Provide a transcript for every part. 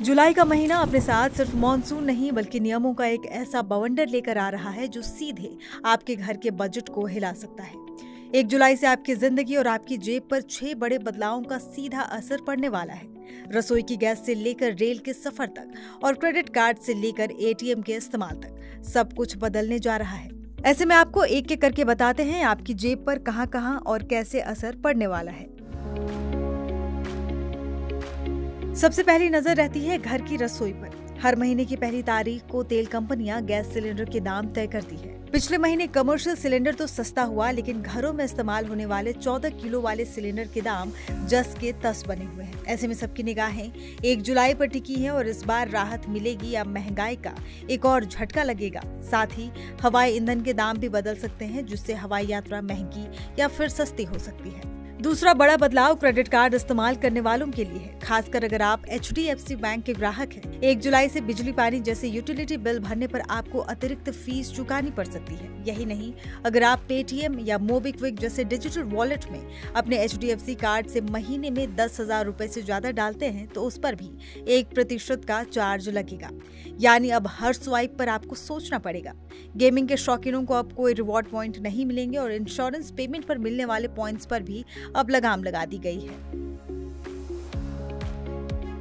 जुलाई का महीना अपने साथ सिर्फ मॉनसून नहीं बल्कि नियमों का एक ऐसा बवंडर लेकर आ रहा है जो सीधे आपके घर के बजट को हिला सकता है। 1 जुलाई से आपकी जिंदगी और आपकी जेब पर 6 बड़े बदलावों का सीधा असर पड़ने वाला है। रसोई की गैस से लेकर रेल के सफर तक और क्रेडिट कार्ड से लेकर एटीएम के इस्तेमाल तक सब कुछ बदलने जा रहा है। ऐसे में आपको एक एक करके बताते हैं आपकी जेब पर कहां-कहां और कैसे असर पड़ने वाला है। सबसे पहली नजर रहती है घर की रसोई पर। हर महीने की पहली तारीख को तेल कंपनियां गैस सिलेंडर के दाम तय करती है। पिछले महीने कमर्शियल सिलेंडर तो सस्ता हुआ, लेकिन घरों में इस्तेमाल होने वाले 14 किलो वाले सिलेंडर के दाम जस के तस बने हुए हैं। ऐसे में सबकी निगाहें 1 जुलाई पर टिकी हैं और इस बार राहत मिलेगी या महंगाई का एक और झटका लगेगा। साथ ही हवाई ईंधन के दाम भी बदल सकते हैं, जिससे हवाई यात्रा महंगी या फिर सस्ती हो सकती है। दूसरा बड़ा बदलाव क्रेडिट कार्ड इस्तेमाल करने वालों के लिए है, खासकर अगर आप HDFC बैंक के ग्राहक हैं। 1 जुलाई से बिजली पानी जैसे यूटिलिटी बिल भरने पर आपको अतिरिक्त फीस चुकानी पड़ सकती है। यही नहीं, अगर आप पेटीएम या मोबीक्विक जैसे डिजिटल वॉलेट में अपने HDFC कार्ड से महीने में 10,000 रुपए से ज्यादा डालते हैं तो उस पर भी 1% का चार्ज लगेगा। यानी अब हर स्वाइप पर आपको सोचना पड़ेगा। गेमिंग के शौकीनों को अब कोई रिवॉर्ड पॉइंट नहीं मिलेंगे और इंश्योरेंस पेमेंट पर मिलने वाले पॉइंट्स पर भी अब लगाम लगा दी गई है।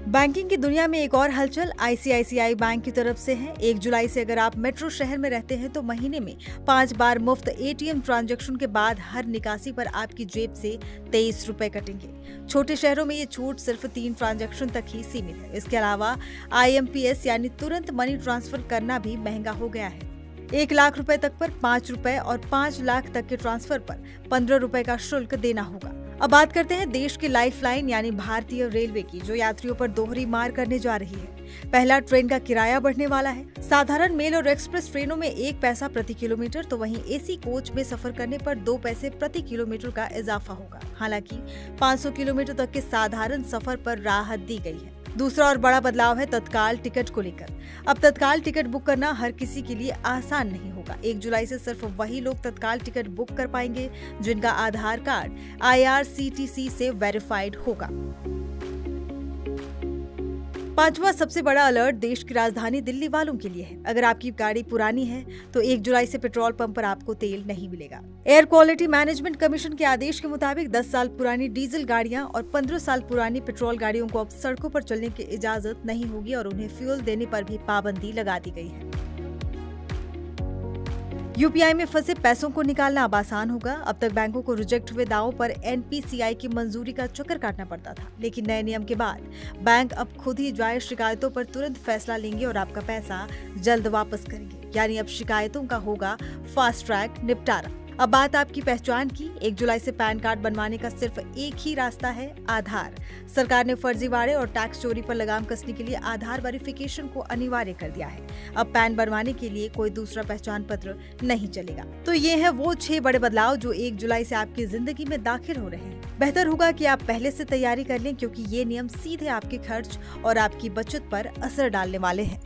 बैंकिंग की दुनिया में एक और हलचल ICICI बैंक की तरफ से है। 1 जुलाई से अगर आप मेट्रो शहर में रहते हैं तो महीने में 5 बार मुफ्त ATM ट्रांजैक्शन के बाद हर निकासी पर आपकी जेब से 23 रुपए कटेंगे। छोटे शहरों में ये छूट सिर्फ 3 ट्रांजैक्शन तक ही सीमित है। इसके अलावा IMPS यानी तुरंत मनी ट्रांसफर करना भी महंगा हो गया है। 1 लाख रुपए तक पर 5 रुपए और 5 लाख तक के ट्रांसफर पर 15 रुपए का शुल्क देना होगा। अब बात करते हैं देश की लाइफलाइन यानी भारतीय रेलवे की, जो यात्रियों पर दोहरी मार करने जा रही है। पहला, ट्रेन का किराया बढ़ने वाला है। साधारण मेल और एक्सप्रेस ट्रेनों में 1 पैसा प्रति किलोमीटर, तो वहीं AC कोच में सफर करने पर 2 पैसे प्रति किलोमीटर का इजाफा होगा। हालांकि 500 किलोमीटर तक के साधारण सफर पर राहत दी गई है। दूसरा और बड़ा बदलाव है तत्काल टिकट को लेकर। अब तत्काल टिकट बुक करना हर किसी के लिए आसान नहीं होगा। 1 जुलाई से सिर्फ वही लोग तत्काल टिकट बुक कर पाएंगे जिनका आधार कार्ड IRCTC से वेरीफाइड होगा। पांचवा सबसे बड़ा अलर्ट देश की राजधानी दिल्ली वालों के लिए है। अगर आपकी गाड़ी पुरानी है तो 1 जुलाई से पेट्रोल पंप पर आपको तेल नहीं मिलेगा। एयर क्वालिटी मैनेजमेंट कमीशन के आदेश के मुताबिक 10 साल पुरानी डीजल गाड़ियां और 15 साल पुरानी पेट्रोल गाड़ियों को अब सड़कों पर चलने की इजाजत नहीं होगी और उन्हें फ्यूल देने पर भी पाबंदी लगा दी गई है। UPI में फंसे पैसों को निकालना अब आसान होगा। अब तक बैंकों को रिजेक्ट हुए दावों पर NPCI की मंजूरी का चक्कर काटना पड़ता था, लेकिन नए नियम के बाद बैंक अब खुद ही जायज शिकायतों पर तुरंत फैसला लेंगे और आपका पैसा जल्द वापस करेंगे। यानी अब शिकायतों का होगा फास्ट ट्रैक निपटारा। अब बात आपकी पहचान की। 1 जुलाई से पैन कार्ड बनवाने का सिर्फ एक ही रास्ता है, आधार। सरकार ने फर्जीवाड़े और टैक्स चोरी पर लगाम कसने के लिए आधार वेरिफिकेशन को अनिवार्य कर दिया है। अब पैन बनवाने के लिए कोई दूसरा पहचान पत्र नहीं चलेगा। तो ये है वो 6 बड़े बदलाव जो 1 जुलाई से आपकी जिंदगी में दाखिल हो रहे हैं। बेहतर होगा कि आप पहले से तैयारी कर लें, क्योंकि ये नियम सीधे आपके खर्च और आपकी बचत पर असर डालने वाले हैं।